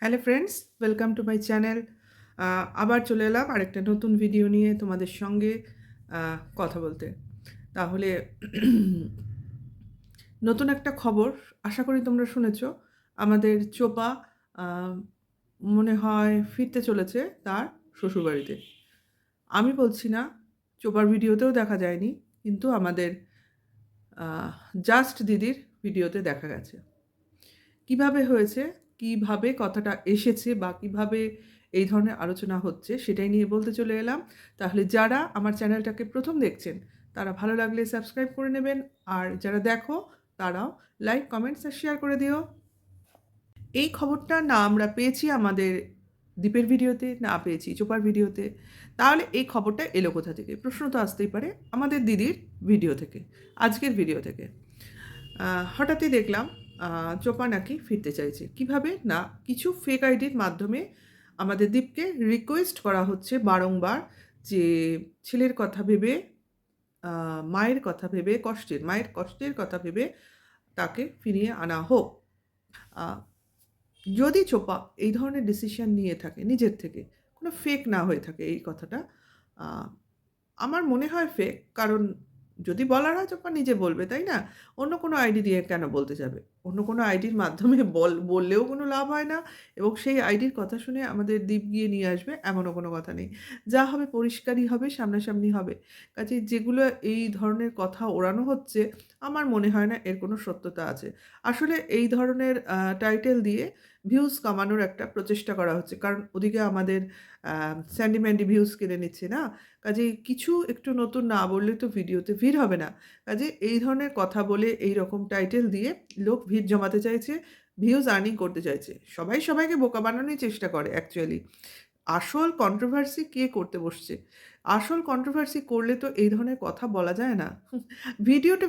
Hello friends, welcome to my channel. আবার চলে এলাম আরেকটা নতুন ভিডিও নিয়ে তোমাদের সঙ্গে কথা বলতে। তাহলে নতুন একটা খবর, আশা করি তোমরা শুনেছ। আমাদের চোপা আহ, মনে হয় ফিরতে চলেছে তার শ্বশুরবাড়িতে। আমি বলছি না, চোপার ভিডিওতেও দেখা যায়নি, কিন্তু আমাদের জাস্ট দিদির ভিডিওতে দেখা গেছে। কিভাবে হয়েছে, কিভাবে কথাটা এসেছে বা কিভাবে এই ধরনের আলোচনা হচ্ছে সেটাই নিয়ে বলতে চলে এলাম। তাহলে যারা আমার চ্যানেলটাকে প্রথম দেখছেন তারা ভালো লাগলে সাবস্ক্রাইব করে নেবেন, আর যারা দেখো তারাও লাইক, কমেন্টস আর শেয়ার করে দিও। এই খবরটা না আমরা পেয়েছি আমাদের দ্বীপের ভিডিওতে, না পেয়েছি চোপার ভিডিওতে, তাহলে এই খবরটা এলো কোথা থেকে? প্রশ্ন তো আসতেই পারে আমাদের দিদির ভিডিও থেকে, আজকের ভিডিও থেকে। হঠাৎই দেখলাম চোপা নাকি ফিরতে চাইছে। কিভাবে না, কিছু ফেক আইডির মাধ্যমে আমাদের দ্বীপকে রিকোয়েস্ট করা হচ্ছে বারংবার যে ছেলের কথা ভেবে, মায়ের কথা ভেবে, মায়ের কষ্টের কথা ভেবে তাকে ফিরিয়ে আনা হোক। যদি চোপা এই ধরনের ডিসিশন নিয়ে থাকে নিজের থেকে, কোনো ফেক না হয়ে থাকে এই কথাটা, আহ, আমার মনে হয় ফেক। কারণ যদি বলার হয় চোপা নিজে বলবে, তাই না? অন্য কোনো আইডি দিয়ে কেন বলতে যাবে? অন্য কোনো আইডির মাধ্যমে বললেও কোনো লাভ হয় না, এবং সেই আইডির কথা শুনে আমাদের দ্বীপ গিয়ে নিয়ে আসবে এমনও কোনো কথা নেই। যা হবে পরিষ্কারই হবে, সামনাসামনি হবে। কাজে যেগুলো এই ধরনের কথা ওড়ানো হচ্ছে, আমার মনে হয় না এর কোনো সত্যতা আছে। আসলে এই ধরনের টাইটেল দিয়ে ভিউজ কামানোর একটা প্রচেষ্টা করা হচ্ছে, কারণ ওদিকে আমাদের স্যান্ডি ম্যান্ডি ভিউজ কিনে নিচ্ছে না। কাজে কিছু একটু নতুন না বললে তো ভিডিওতে ভিড় হবে না। কাজে এই ধরনের কথা বলে এই রকম টাইটেল দিয়ে লোক ভিড় জমাতে চাইছে, ভিউজ আর্নিং করতে চাইছে। সবাই সবাইকে বোকা বানানোর চেষ্টা করে অ্যাকচুয়ালি। আসল কন্ট্রোভার্সি কে করতে বসছে? আসল কন্ট্রোভার্সি করলে তো এই ধরনের কথা বলা যায় না।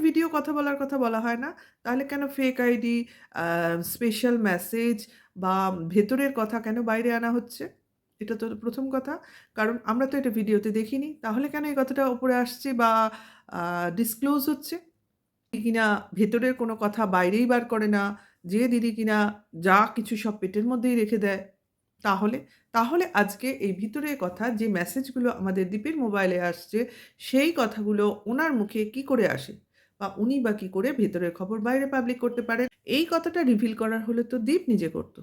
ভিডিও কথা বলার কথা বলা হয় না, তাহলে কেন ফেক আইডি, স্পেশাল মেসেজ বা ভেতরের কথা কেন বাইরে আনা হচ্ছে? এটা তো প্রথম কথা। কারণ আমরা তো এটা ভিডিওতে দেখিনি, তাহলে কেন এই কথাটা উপরে আসছে বা ডিসক্লোজ হচ্ছে? কিনা ভেতরের কোনো কথা বাইরেই বার করে না, যে দিদি কিনা যা কিছু সব পেটের মধ্যেই রেখে দেয়। তাহলে তাহলে আজকে এই ভিতরের কথা, যে মেসেজগুলো আমাদের দীপের মোবাইলে আসছে, সেই কথাগুলো ওনার মুখে কি করে আসে, বা উনি বা কী করে ভেতরের খবর বাইরে পাবলিক করতে পারেন? এই কথাটা রিভিল করার হলে তো দীপ নিজে করতো।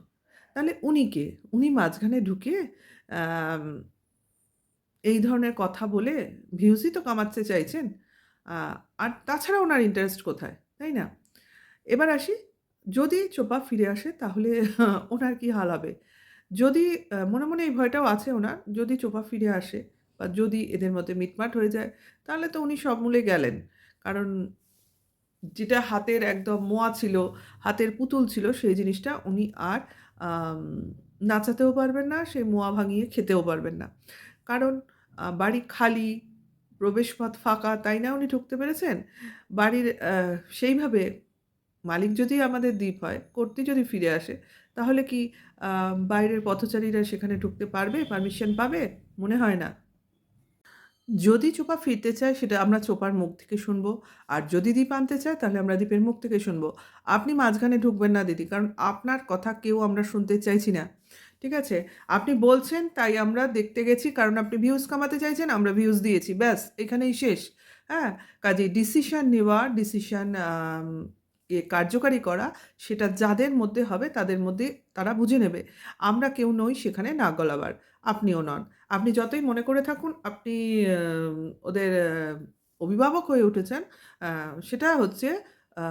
তাহলে উনি কে? উনি মাঝখানে ঢুকে আম এই ধরনের কথা বলে ভিউজই তো কামাতে চাইছেন। আ আর তাছাড়া ওনার ইন্টারেস্ট কোথায়? তাই না? এবার আসি, যদি চোপা ফিরে আসে তাহলে ওনার কি হাল হবে? যদি মনে, মনে এই ভয়টাও আছে ওনার, যদি চোপা ফিরে আসে বা যদি এদের মধ্যে মিটমাট হয়ে যায়, তাহলে তো উনি সব মূলে গেলেন। কারণ যেটা হাতের একদম মোয়া ছিল, হাতের পুতুল ছিল, সেই জিনিসটা উনি আর আম নাচাতেও পারবেন না, সেই মোয়া ভাঙিয়ে খেতেও পারবেন না। কারণ বাড়ি খালি, প্রবেশপথ ফাঁকা, তাই না উনি ঢুকতে পেরেছেন? বাড়ির সেইভাবে মালিক যদি আমাদের দ্বীপ হয়, কর্ত্রী যদি ফিরে আসে, তাহলে কি আ বাইরের পথচারীরা সেখানে ঢুকতে পারবে? পারমিশন পাবে? মনে হয় না। যদি চোপা ফিরতে চায় সেটা আমরা চোপার মুখ থেকে শুনবো। আর যদি দীপ আনতে চায় তাহলে আমরা দীপের মুখ থেকে শুনবো। আপনি মাঝখানে ঢুকবেন না দিদি। কারণ আপনার কথা কেউ আমরা শুনতে চাইছি না। ঠিক আছে? আপনি বলছেন তাই আমরা দেখতে গেছি, কারণ আপনি ভিউজ কামাতে চাইছেন, আমরা ভিউজ দিয়েছি। ব্যাস এখানেই শেষ। হ্যাঁ? কাজেই ডিসিশন নেওয়া, ডিসিশন কার্যকারী করা, সেটা যাদের মধ্যে হবে তাদের মধ্যে তারা বুঝে নেবে। আমরা কেউ নই সেখানে নাক গলাবার। আপনিও নন। আপনি যতই মনে করে থাকুন আপনি ওদের অভিভাবক হয়ে উঠেছেন, আ সেটা হচ্ছে আ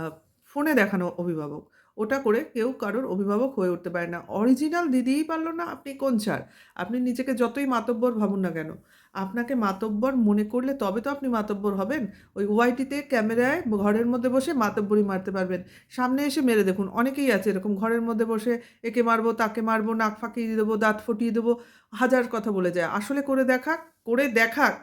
ফোনে দেখানো অভিভাবক। ওটা করে কেউ কারোর অভিভাবক হয়ে উঠতে পারে না। অরিজিনাল দিদিই পারল না, আপনি কোন ছাড়? আপনি নিজেকে যতই মাতব্বর ভাবুন না কেন, আপনাকে মাতব্বর মনে করলে তবে তো আপনি মাতব্বর হবেন। ওই ওয়াইটিতে ক্যামেরায় ঘরের মধ্যে বসে মাতব্বরি মারতে পারবেন। সামনে এসে মেরে দেখুন, অনেকেই আছে এরকম ঘরের মধ্যে বসে একে মারবো, তাকে মারবো, নাক ফাঁকিয়ে দেবো, দাঁত ফুটিয়ে দেবো, হাজার কথা বলে যায়। আসলে করে দেখাক, করে দেখাক।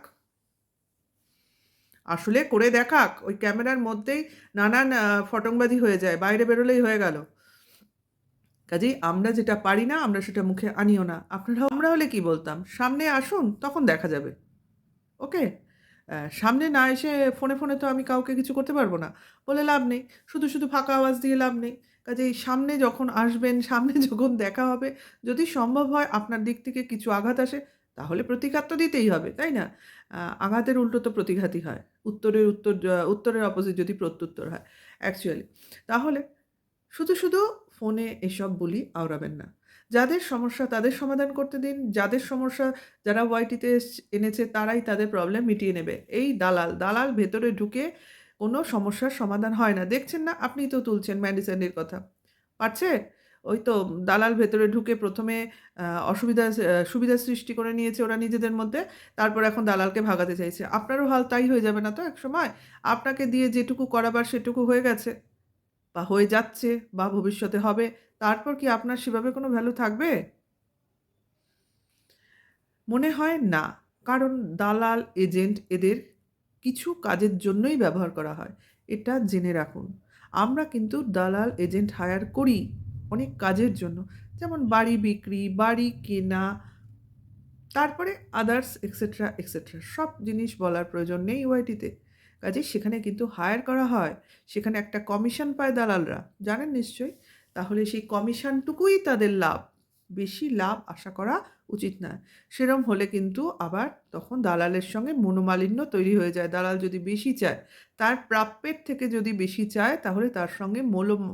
আসলে করে দেখাক। ওই ক্যামেরার মধ্যেই নানান ফটংবাজি হয়ে যায়। বাইরে বেরোলেই হয়ে গেল। কাজেই আমরা যেটা পারি না আমরা সেটা মুখে আনিও না। আমরা হলে কি বলতাম? সামনে আসুন তখন দেখা যাবে। ওকে? সামনে না এসে ফোনে তো আমি কাউকে কিছু করতে পারব না। বলে লাভ নেই। শুধু ফাঁকা আওয়াজ দিয়ে লাভ নেই। কাজেই সামনে যখন আসবেন, সামনে যখন দেখা হবে, যদি সম্ভব হয় আপনার দিক থেকে কিছু আঘাত আসে, তাহলে প্রতিঘাত তো দিতেই হবে, তাই না? আঘাতের উল্টো তো প্রতিঘাতই হয়। উত্তরের অপোজিট যদি প্রত্যুত্তর হয় অ্যাকচুয়ালি। তাহলে শুধু ফোনে এসব বুলি আওড়াবেন না। যাদের সমস্যা তাদের সমাধান করতে দিন। যাদের সমস্যা যারা ওয়াইটিতে এনেছে তারাই তাদের প্রবলেম মিটিয়ে নেবে। এই দালাল ভেতরে ঢুকে কোনো সমস্যার সমাধান হয় না। দেখছেন না? আপনিই তো তুলছেন ম্যাডিসনের কথা। পারছে? ওই তো দালাল ভেতরে ঢুকে ১ম এ সুবিধা সৃষ্টি করে নিয়েছে ওরা নিজেদের মধ্যে। তারপর এখন দালালকে ভাগাতে চাইছে। আপনারও হাল তাই হয়ে যাবে না তো একসময়? আপনাকে দিয়ে যেটুকু করাবার সেটুকু হয়ে গেছে। বা হয়ে যাচ্ছে বা ভবিষ্যতে হবে, তারপর কি আপনার সেভাবে কোনো ভ্যালু থাকবে? মনে হয় না। কারণ দালাল, এজেন্ট এদের কিছু কাজের জন্যই ব্যবহার করা হয়। এটা জেনে রাখুন। আমরা কিন্তু দালাল, এজেন্ট হায়ার করি অনেক কাজের জন্য। যেমন বাড়ি বিক্রি, বাড়ি কেনা, তারপরে আদার্স এক্সেট্রা, এক্সেট্রা সব জিনিস বলার প্রয়োজন নেই ওআইটিতে। কাজেই সেখানে কিন্তু হায়ার করা হয়। সেখানে একটা কমিশন পায় দালালরা। জানেন নিশ্চয়ই? তাহলে সেই কমিশনটুকুই তাদের লাভ। বেশি লাভ আশা করা উচিত নয়। সেরম হলে কিন্তু আবার তখন দালালের সঙ্গে মনোমালিন্য তৈরি হয়ে যায়। দালাল যদি বেশি চায়, তার প্রাপ্যের থেকে যদি বেশি চায় তাহলে তার সঙ্গে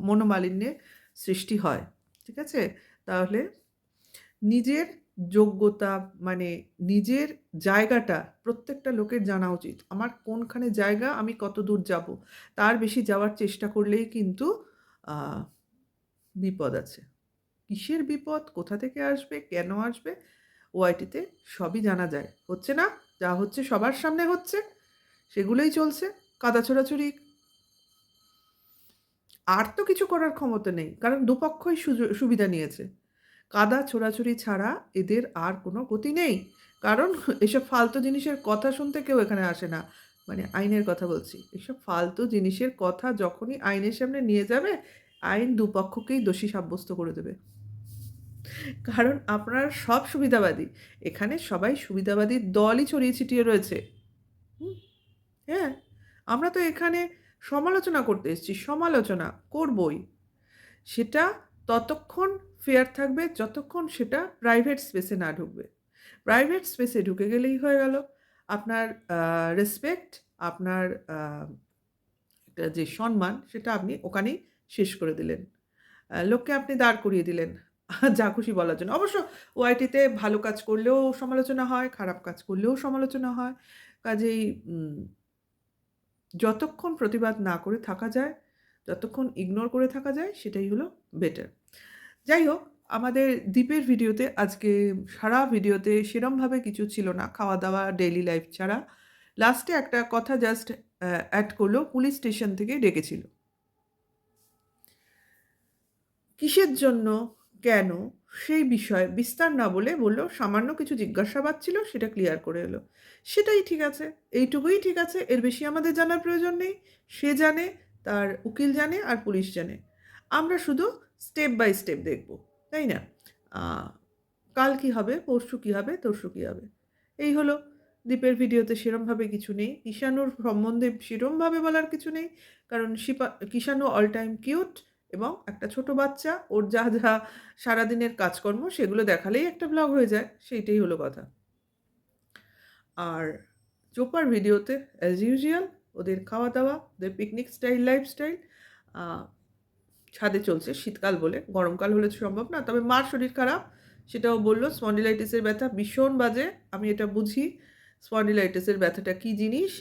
মনোমালিন্যের সৃষ্টি হয়। ঠিক আছে? তাহলে নিজের যোগ্যতা মানে নিজের জায়গাটা প্রত্যেকটা লোকের জানা উচিত। আমার কোনখানে জায়গা, আমি কতদূর যাবো। তার বেশি যাওয়ার চেষ্টা করলেই কিন্তু আ বিপদ আছে। কিসের বিপদ, কোথা থেকে আসবে, কেন আসবে, ওআইটিতে সবই জানা যায়। হচ্ছে না? যা হচ্ছে সবার সামনে হচ্ছে, সেগুলোই চলছে। কাদা ছোড়াছুড়ি আর তো কিছু করার ক্ষমতা নেই। কারণ দুপক্ষই সুবিধা নিয়েছে। কাদা ছোড়াছুড়ি ছাড়া এদের আর কোনো গতি নেই। কারণ এসব ফালতু জিনিসের কথা শুনতে কেউ এখানে আসে না। মানে আইনের কথা বলছি। এসব ফালতু জিনিসের কথা যখনই আইনের সামনে নিয়ে যাবে, আইন দুপক্ষকেই দোষী সাব্যস্ত করে দেবে। কারণ আপনারা সব সুবিধাবাদী। এখানে সবাই সুবিধাবাদীর দলই ছড়িয়ে ছিটিয়ে রয়েছে। হুম? হ্যাঁ, আমরা তো এখানে সমালোচনা করতে এসেছি। সমালোচনা করবই। সেটা ততক্ষণ ফেয়ার থাকবে যতক্ষণ সেটা প্রাইভেট স্পেসে না ঢুকবে। প্রাইভেট স্পেসে ঢুকে গেলেই হয়ে গেল। আপনার রেসপেক্ট, আপনার আ একটা যে সম্মান সেটা আপনি ওখানেই শেষ করে দিলেন। লোককে আপনি দাঁড় করিয়ে দিলেন যা খুশি বলার জন্য। অবশ্য ওআইটিতে ভালো কাজ করলেও সমালোচনা হয়, খারাপ কাজ করলেও সমালোচনা হয়। কাজেই যতক্ষণ প্রতিবাদ না করে থাকা যায়, যতক্ষণ ইগনোর করে থাকা যায় সেটাই হলো বেটার। যাই হোক, আমাদের দ্বীপের ভিডিওতে আজকে সারা ভিডিওতে সেরমভাবে কিছু ছিল না, খাওয়া-দাওয়া, ডেইলি লাইফ ছাড়া। লাস্টে একটা কথা জাস্ট অ্যাড করলো, পুলিশ স্টেশন থেকে ডেকেছিল। কিসের জন্য, কেন, সেই বিষয়ে বিস্তার না বলে বলল, সামান্য কিছু জিজ্ঞাসাবাদ ছিল, সেটা ক্লিয়ার করে এলো। সেটাই ঠিক আছে, এইটুকুই ঠিক আছে, এর বেশি আমাদের জানার প্রয়োজন নেই। সে জানে, তার উকিল জানে, আর পুলিশ জানে। আমরা শুধু স্টেপ বাই স্টেপ দেখব, তাই না? আ কাল কী হবে, পরশু কী হবে, তরশু কী হবে। এই হলো। দ্বীপের ভিডিওতে সেরমভাবে কিছু নেই। কিষাণুর সম্বন্ধে সেরমভাবে বলার কিছু নেই। কারণ কিষাণু অল টাইম কিউট এবং একটা ছোট বাচ্চা, ওর যা সারাদিনের কাজকর্ম সেগুলো দেখালেই একটা ব্লগ হয়ে যায়। সেইটাই হলো কথা। আর চোপার ভিডিওতে অ্যাজ ইউজুয়াল ওদের খাওয়া-দাওয়া, ওদের পিকনিক স্টাইল, লাইফস্টাইল। আ ছাদে চলছে, শীতকাল বলে, গরমকাল হলে তো সম্ভব না। তবে মার শরীর খারাপ, সেটাও বলল। স্পন্ডিলাইটিসের ব্যথা ভীষণ বাজে। আমি এটা বুঝি স্পন্ডিলাইটিসের ব্যথাটা কী জিনিস।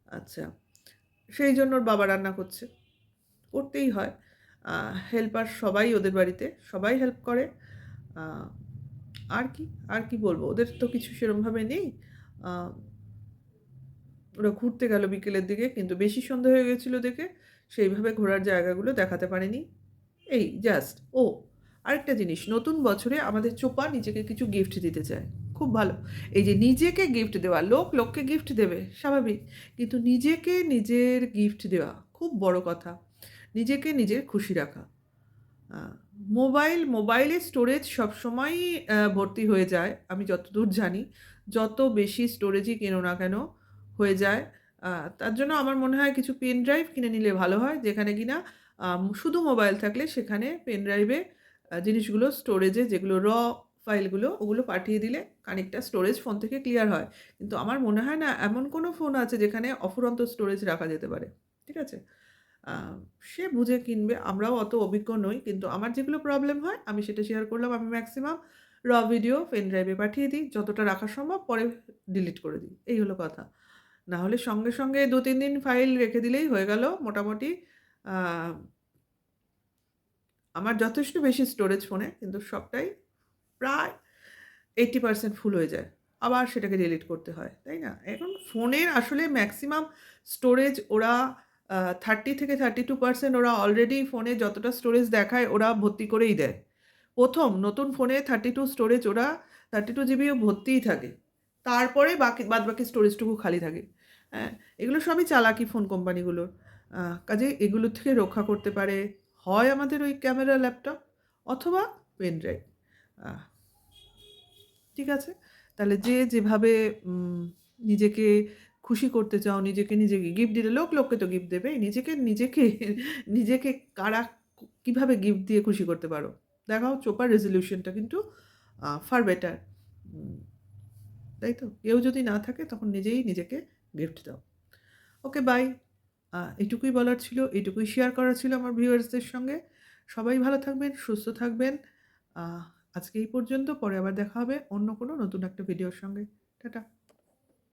আচ্ছা, সেই জন্য ওর বাবা রান্না করছে। করতেই হয়। হেল্পার সবাই ওদের বাড়িতে, সবাই হেল্প করে। আ আর কি, আর কি বলব? ওদের তো কিছু সেরমভাবে নেই। আ ওরা ঘুরতে গেল বিকেলের দিকে, কিন্তু বেশি সন্ধ্যা হয়ে গেছিল দেখে সেইভাবে ঘোরার জায়গাগুলো দেখাতে পারেনি। এই জাস্ট। ও আরেকটা জিনিস, নতুন বছরে আমাদের চোপা নিজেকে কিছু গিফট দিতে চায়। খুব ভালো। এই যে নিজেকে গিফট দেওয়া, লোককে গিফট দেবে স্বাভাবিক। কিন্তু নিজেকে নিজের গিফট দেওয়া খুব বড় কথা। নিজেকে নিজের খুশি রাখা। আ মোবাইলের স্টোরেজ সবসময়ই ভর্তি হয়ে যায়। আমি যতদূর জানি। যত বেশি স্টোরেজই কেনো না কেন হয়ে যায়। আ তার জন্য আমার মনে হয় কিছু পেন ড্রাইভ কিনে নিলে ভালো হয়। যেখানে কিনা শুধু মোবাইল থাকলে সেখানে পেন ড্রাইভে জিনিসগুলো স্টোরেজে যেগুলো ফাইলগুলো ওগুলো পাঠিয়ে দিলে খানিকটা স্টোরেজ ফোন থেকে ক্লিয়ার হয়। কিন্তু আমার মনে হয় না এমন কোনো ফোন আছে যেখানে অফুরন্ত স্টোরেজ রাখা যেতে পারে। ঠিক আছে? আ সে বুঝে কিনবে। আমরাও অত অভিজ্ঞ নই। কিন্তু আমার যেগুলো প্রবলেম হয় আমি সেটা শেয়ার করলাম। আমি ম্যাক্সিমাম ভিডিও পেন ড্রাইভে পাঠিয়ে দিই। যতটা রাখা সম্ভব পরে ডিলিট করে দিই। এই হলো কথা। না হলে সঙ্গে, সঙ্গে ২-৩ দিন ফাইল রেখে দিলেই হয়ে গেল মোটামুটি। আ আমার যথেষ্ট বেশি স্টোরেজ ফোনে কিন্তু সবটাই প্রায় 80% ফুল হয়ে যায়। আবার সেটাকে ডিলিট করতে হয়। তাই না? এখন ফোনের আসলে ম্যাক্সিমাম স্টোরেজ ওরা 30 থেকে 32% ওরা অলরেডি ফোনে যতটা স্টোরেজ দেখায় ওরা ভর্তি করেই দেয়। ১ম নতুন ফোনে 32 স্টোরেজ ওরা 32 জিবিও ভর্তিই থাকে। তারপরে বাদবাকি স্টোরেজটুকু খালি থাকে। হ্যাঁ? এগুলো সবই চালাকি ফোন কোম্পানিগুলোর। কাজেই এগুলোর থেকে রক্ষা করতে পারে হয় আমাদের ওই ক্যামেরা ল্যাপটপ অথবা পেন ড্রাইভ। আহ ঠিক আছে? তাহলে যে যেভাবে উম নিজেকে খুশি করতে চাও, নিজেকে গিফট দিলে লোককে তো গিফট দেবেই। নিজেকে কারা কিভাবে গিফট দিয়ে খুশি করতে পারো? দেখাও প্রপার রেজোলিউশনটা কিন্তু ফার বেটার। উম তাই তো? কেউ যদি না থাকে তখন নিজেই নিজেকে গিফট দাও। Okay bye. এটুকুই বলার ছিল, এটুকুই শেয়ার করার ছিল আমার ভিউয়ার্সদের সঙ্গে। সবাই ভালো থাকবেন, সুস্থ থাকবেন। আ আজকে এই পর্যন্ত। পরে আবার দেখা হবে অন্য কোনো নতুন একটা ভিডিওর সঙ্গে। টাটা।